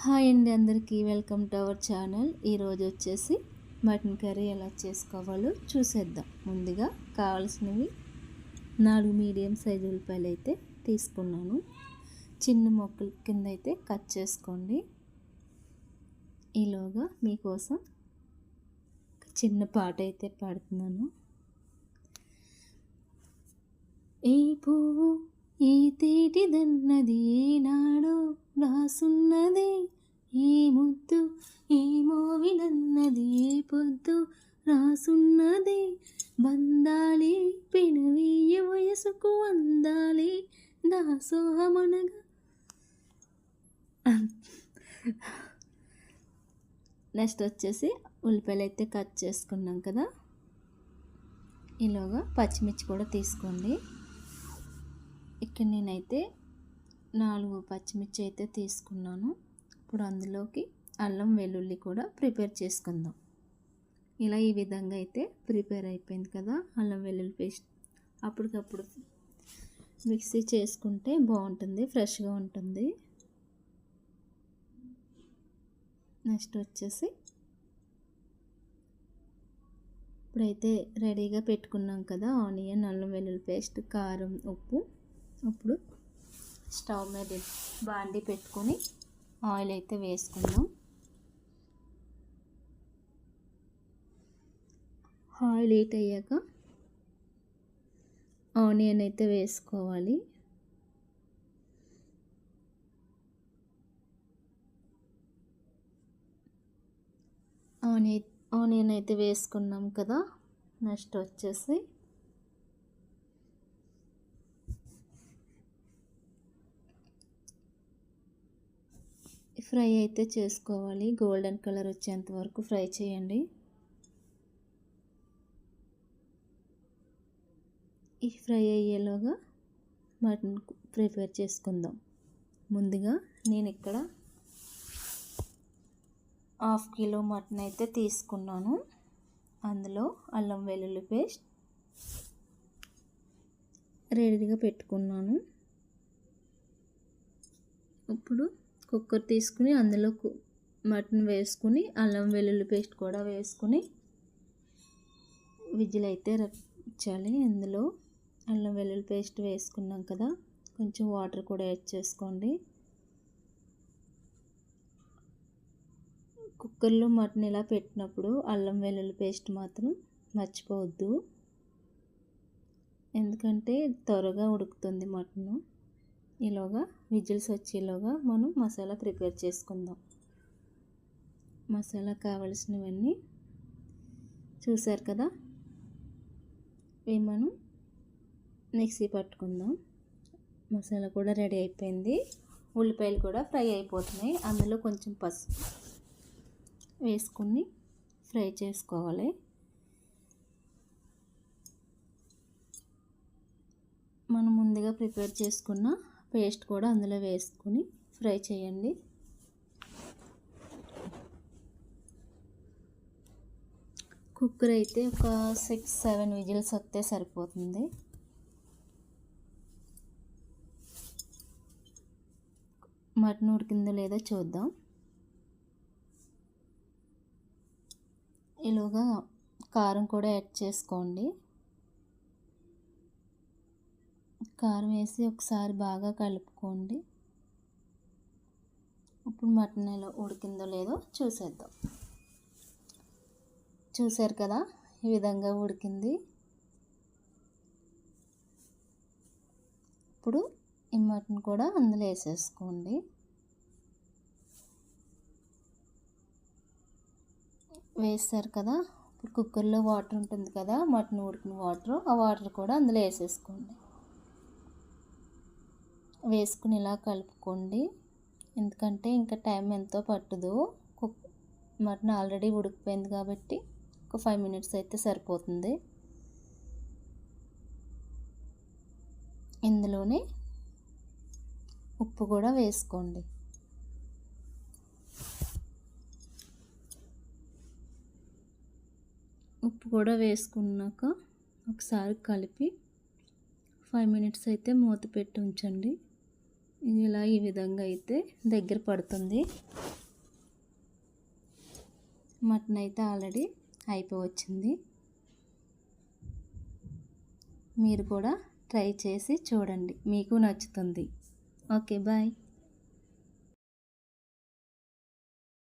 Hi అండి, అందరికీ welcome to our channel. ఈరోజు వచ్చేసి మటన్ కర్రీ ఎలా చేసుకోవాలో చూసేద్దాం. ముందుగా కావాల్సినవి 4 మీడియం సైజు ఉల్లిపాయలు అయితే తీసుకున్నాను. చిన్న మొక్కల కింద అయితే కట్ చేసుకోండి. ఈలోగా మీకోసం చిన్న పాట అయితే పాడుతున్నాను. ఈ పువ్వు ఈ తేటిదన్నది ఏనాడో రాసున్నది, ఈ ముద్దు ఈ మోవినన్నది ఏ పొద్దు రాసున్నది, బందాలి పెనవేయ వయసుకు అందాలి దాసోహమనగా. నెక్స్ట్ వచ్చేసి ఉల్లిపాయలు అయితే కట్ చేసుకున్నాం కదా, ఈలోగా పచ్చిమిర్చి కూడా తీసుకోండి. ఇక్కడ నేనైతే 4 పచ్చిమిర్చి అయితే తీసుకున్నాను. ఇప్పుడు అందులోకి అల్లం వెల్లుల్లి కూడా ప్రిపేర్ చేసుకుందాం. ఇలా ఈ విధంగా అయితే ప్రిపేర్ అయిపోయింది కదా అల్లం వెల్లుల్లి పేస్ట్. అప్పటికప్పుడు మిక్సీ చేసుకుంటే బాగుంటుంది, ఫ్రెష్గా ఉంటుంది. నెక్స్ట్ వచ్చేసి ఇప్పుడైతే రెడీగా పెట్టుకున్నాం కదా ఆనియన్, అల్లం వెల్లుల్లి పేస్ట్, కారం, ఉప్పు. ఇప్పుడు స్టవ్ మీద బాండి పెట్టుకొని ఆయిల్ అయితే వేసుకుందాం. ఆయిల్ హీట్ అయ్యాక ఆనియన్ అయితే వేసుకోవాలి. ఆనియన్ అయితే వేసుకున్నాం కదా. నెక్స్ట్ వచ్చేసి ఫ్రై అయితే చేసుకోవాలి. గోల్డెన్ కలర్ వచ్చేంత వరకు ఫ్రై చేయండి. ఈ ఫ్రై అయ్యేలోగా మటన్ ప్రిపేర్ చేసుకుందాం. ముందుగా నేను ఇక్కడ 1/2 కిలో మటన్ అయితే తీసుకున్నాను. అందులో అల్లం వెల్లుల్లి పేస్ట్ రెడీగా పెట్టుకున్నాను. ఇప్పుడు కుక్కర్ తీసుకుని అందులో మటన్ వేసుకుని అల్లం వెల్లుల్లి పేస్ట్ కూడా వేసుకుని విజిల్ అయితే రప్పించాలి. అందులో అల్లం వెల్లుల్లి పేస్ట్ వేసుకున్నాం కదా, కొంచెం వాటర్ కూడా యాడ్ చేసుకోండి. కుక్కర్లో మటన్ ఇలా పెట్టినప్పుడు అల్లం వెల్లుల్లి పేస్ట్ మాత్రం మర్చిపోవద్దు, ఎందుకంటే త్వరగా ఉడుకుతుంది మటను. ఈలోగా విజిల్స్ వచ్చేలోగా మనం మసాలా ప్రిపేర్ చేసుకుందాం. మసాలా కావలసినవన్నీ చూసారు కదా, ఇవి మనం మిక్సీ పట్టుకుందాం. మసాలా కూడా రెడీ అయిపోయింది. ఉల్లిపాయలు కూడా ఫ్రై అయిపోతున్నాయి. అందులో కొంచెం పసుపు వేసుకుని ఫ్రై చేసుకోవాలి. మనం ముందుగా ప్రిపేర్ చేసుకున్న పేస్ట్ కూడా అందులో వేసుకుని ఫ్రై చేయండి. కుక్కర్ అయితే ఒక 6-7 విజిల్స్ వస్తే సరిపోతుంది. మటన్ ఉడికిందో లేదో చూద్దాం. ఈలోగా కారం కూడా యాడ్ చేసుకోండి. కారం వేసి ఒకసారి బాగా కలుపుకోండి. ఇప్పుడు మటన్ ఎలా ఉడికిందో లేదో చూసేద్దాం. చూసారు కదా, ఈ విధంగా ఉడికింది. ఇప్పుడు ఈ మటన్ కూడా అందులో వేసేసుకోండి. వేస్తారు కదా, ఇప్పుడు కుక్కర్లో వాటర్ ఉంటుంది కదా, మటన్ ఉడికిన వాటర్, ఆ వాటర్ కూడా అందులో వేసేసుకోండి. వేసుకుని ఇలా కలుపుకోండి, ఎందుకంటే ఇంకా టైం ఎంతో పట్టదు. మటన్ ఆల్రెడీ ఉడికిపోయింది కాబట్టి ఒక 5 మినిట్స్ అయితే సరిపోతుంది. ఇందులోనే ఉప్పు కూడా వేసుకోండి. ఉప్పు కూడా వేసుకున్నాక ఒకసారి కలిపి 5 మినిట్స్ అయితే మూత పెట్టి ఉంచండి. ఇలా ఈ విధంగా అయితే దగ్గర పడుతుంది. మటన్ అయితే ఆల్రెడీ అయిపోవచ్చింది. మీరు కూడా ట్రై చేసి చూడండి, మీకు నచ్చుతుంది. Okay, bye.